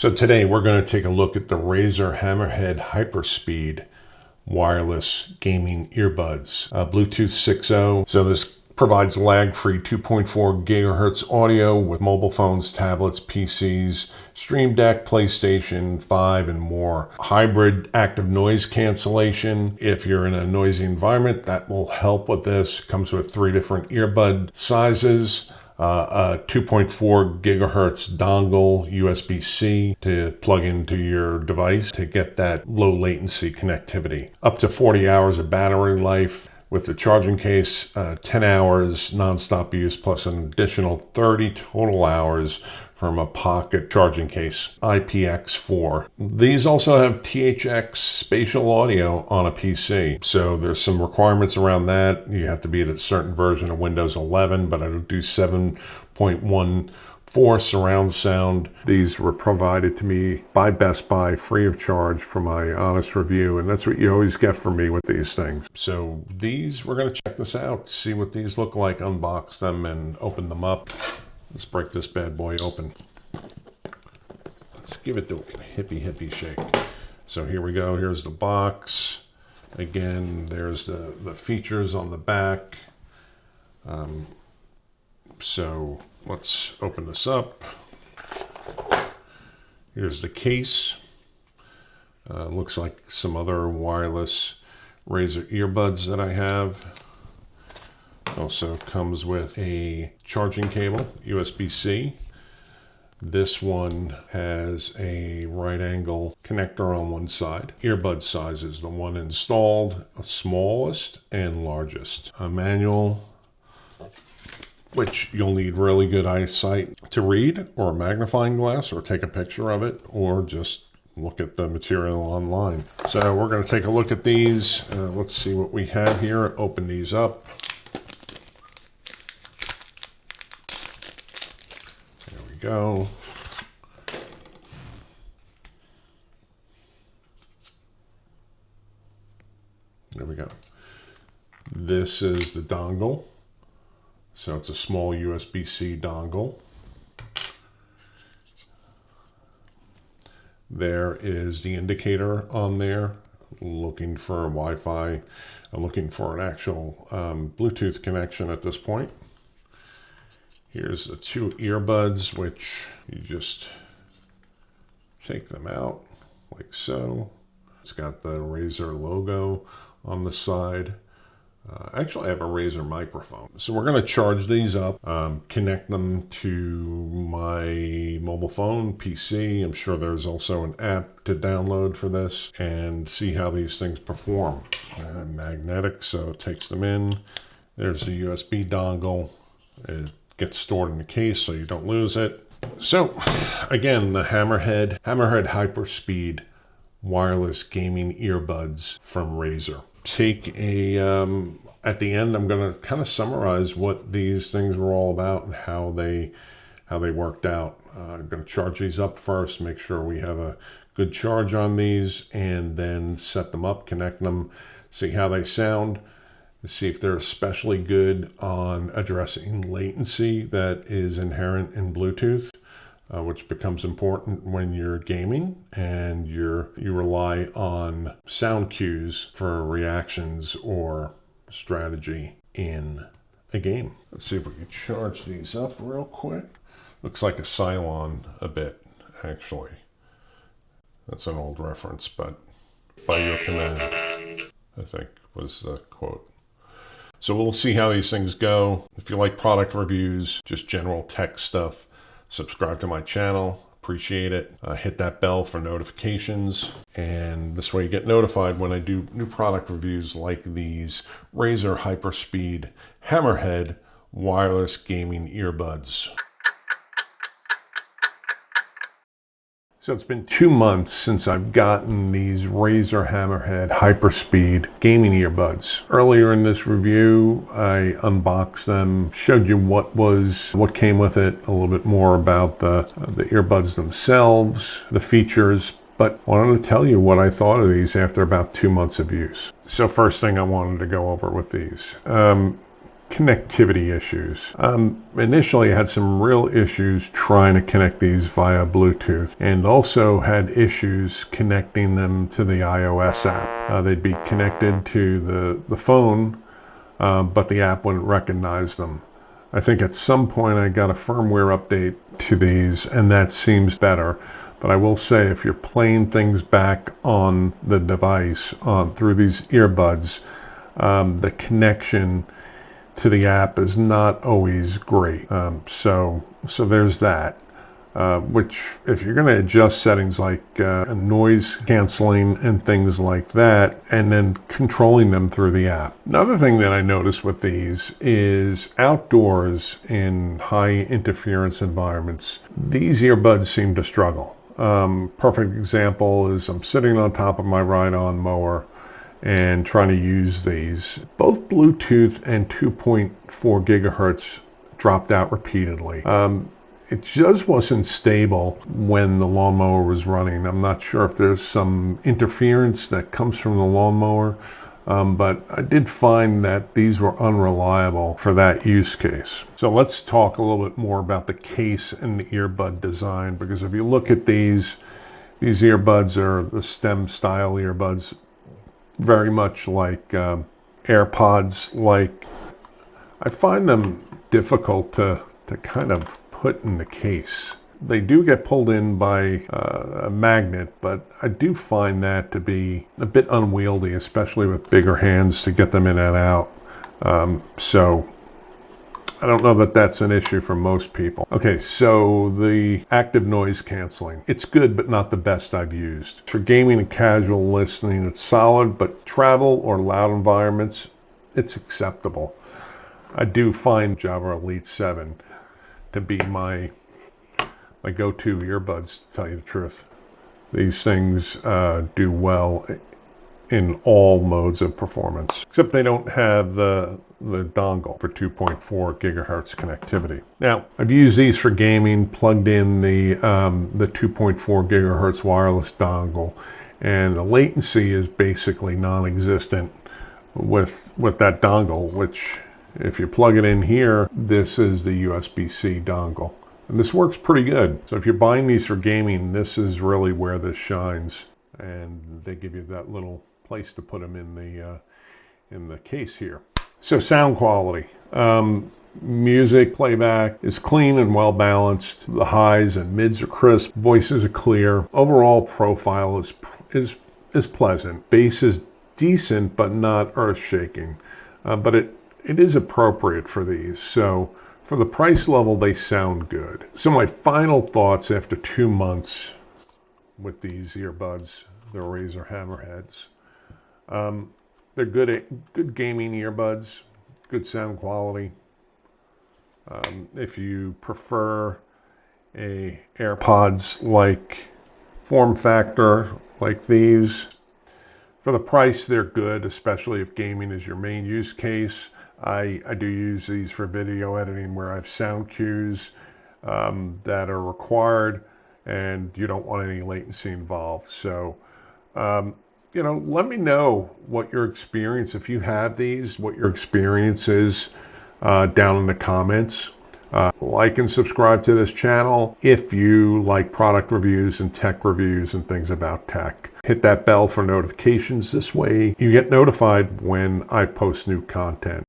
So today we're going to take a look at the Razer Hammerhead Hyperspeed wireless gaming earbuds, Bluetooth 6.0. So this provides lag-free 2.4 gigahertz audio with mobile phones, tablets, PCs, Stream Deck, PlayStation 5, and more. Hybrid active noise cancellation. If you're in a noisy environment, that will help with this. It comes with 3 different earbud sizes. A 2.4 gigahertz dongle USB-C to plug into your device to get that low latency connectivity. Up to 40 hours of battery life with the charging case, 10 hours nonstop use plus an additional 30 total hours from a pocket charging case, IPX4. These also have THX Spatial audio on a PC. So there's some requirements around that. You have to be at a certain version of Windows 11, but it'll do 7.14 surround sound. These were provided to me by Best Buy free of charge for my honest review, and that's what you always get from me with these things. So these, we're going to check this out, see what these look like, unbox them and open them up. Let's break this bad boy open. Let's give it the hippie shake. So here we go. Here's the box. Again, there's the features on the back. So let's open this up. Here's the case. Looks like some other wireless Razer earbuds that I have. Also comes with a charging cable, USB-C. This one has a right angle connector on one side. Earbud sizes, the one installed, smallest and largest. A manual, which you'll need really good eyesight to read, or a magnifying glass, or take a picture of it, or just look at the material online. So we're going to take a look at these. Let's see what we have here. Open these up. Go. There we go. This is the dongle. So it's a small USB-C dongle. There is the indicator on there, looking for Wi-Fi. I'm looking for an actual Bluetooth connection at this point. Here's the 2 earbuds, which you just take them out like so. It's got the Razer logo on the side. Actually, I have a Razer microphone. So we're going to charge these up, connect them to my mobile phone, PC. I'm sure there's also an app to download for this, and see how these things perform. Magnetic, so it takes them in. There's the USB dongle. It gets stored in the case so you don't lose it. So again, the Hammerhead Hyperspeed wireless gaming earbuds from Razer. Take a at the end, I'm going to kind of summarize what these things were all about and how they worked out. I'm going to charge these up first, make sure we have a good charge on these, and then set them up, connect them, see how they sound. See if they're especially good on addressing latency that is inherent in Bluetooth, which becomes important when you're gaming and you rely on sound cues for reactions or strategy in a game. Let's see if we can charge these up real quick. Looks like a Cylon a bit, actually. That's an old reference, but by your command, I think was the quote. So we'll see how these things go. If you like product reviews, just general tech stuff, subscribe to my channel. Appreciate it. Hit that bell for notifications. And this way you get notified when I do new product reviews like these Razer Hyperspeed Hammerhead wireless gaming earbuds. So it's been 2 months since I've gotten these Razer Hammerhead Hyperspeed gaming earbuds. Earlier in this review, I unboxed them, showed you what came with it, a little bit more about the earbuds themselves, the features, but I wanted to tell you what I thought of these after about 2 months of use. So first thing I wanted to go over with these. connectivity issues. Initially, I had some real issues trying to connect these via Bluetooth, and also had issues connecting them to the iOS app. They'd be connected to the phone, but the app wouldn't recognize them. I think at some point I got a firmware update to these, and that seems better. But I will say, if you're playing things back on the device through these earbuds, the connection to the app is not always great. So there's that. Which, if you're going to adjust settings like noise canceling and things like that, and then controlling them through the app. Another thing that I noticed with these is outdoors in high interference environments, these earbuds seem to struggle. Perfect example is I'm sitting on top of my ride-on mower and trying to use these. Both Bluetooth and 2.4 gigahertz dropped out repeatedly. It just wasn't stable when the lawnmower was running. I'm not sure if there's some interference that comes from the lawnmower, but I did find that these were unreliable for that use case. So let's talk a little bit more about the case and the earbud design, because if you look at these earbuds are the stem style earbuds, very much like AirPods. Like, I find them difficult to kind of put in the case. They do get pulled in by a magnet, but I do find that to be a bit unwieldy, especially with bigger hands to get them in and out. So I don't know that that's an issue for most people. Okay, so the active noise canceling. It's good, but not the best I've used. For gaming and casual listening, it's solid, but travel or loud environments, it's acceptable. I do find Java Elite 7 to be my go-to earbuds, to tell you the truth. These things do well in all modes of performance, except they don't have the dongle for 2.4 gigahertz connectivity. Now, I've used these for gaming, plugged in the 2.4 gigahertz wireless dongle, and the latency is basically non-existent with that dongle, which, if you plug it in here, this is the USB-C dongle. And this works pretty good. So if you're buying these for gaming, this is really where this shines. And they give you that little place to put them in the case here. So sound quality. Music playback is clean and well balanced. The highs and mids are crisp. Voices are clear. Overall profile is pleasant. Bass is decent, but not earth-shaking. But it is appropriate for these. So for the price level, they sound good. So my final thoughts after 2 months with these earbuds, the Razer Hammerheads. They're good gaming earbuds, good sound quality. If you prefer a AirPods-like form factor like these, for the price, they're good, especially if gaming is your main use case. I do use these for video editing where I have sound cues that are required, and you don't want any latency involved. So, let me know what your experience, if you have these, what your experience is down in the comments. Like and subscribe to this channel if you like product reviews and tech reviews and things about tech. Hit that bell for notifications. This way you get notified when I post new content.